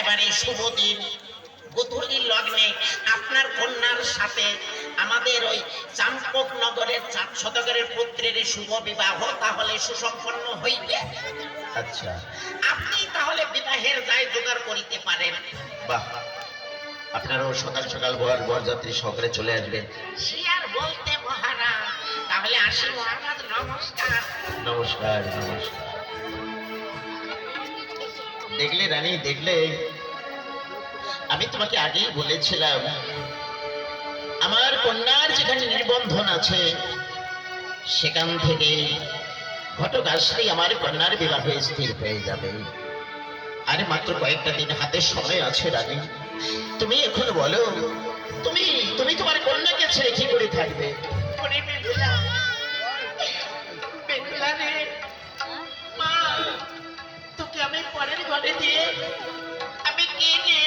একেবারে শুভ দিন, গোধূলির লগ্নে আপনার কন্যার সাথে আমাদের ওই চাম্পক নগরের চাঁদ সদাগরের পুত্রের শুভ বিবাহ তাহলে সুসম্পন্ন হইবে। আচ্ছা, আপনি তাহলে বিবাহের দায় জোগাড় করিতে পারেন। বাহ, আপনারাও সকাল সকাল বরযাত্রী সহকারে চলে আসবেন। সে আর বলতে মহারাজ, তাহলে আসি মহারাজ, নমস্কার। নমস্কার, নমস্কার। দেখলে রানী, দেখলে, আমি তোমাকে আগেই বলেছিলাম আমার কন্যার যেখানে নির্বন্ধন আছে সেখান থেকে ঘটক আসলেই আমার কন্যার বিবাহ স্থির হয়ে যাবে। আর মাত্র কয়েকটা দিন হাতে সময় আছে রানী, তুমি এখন বলো, তুমি তুমি তোমার কন্যাকে ছেড়ে কি করে থাকবে? ওরে বেহুলা, বেহুলা রে, মা তোকে আমি পরের ঘরে দিয়ে আমি কে নিয়ে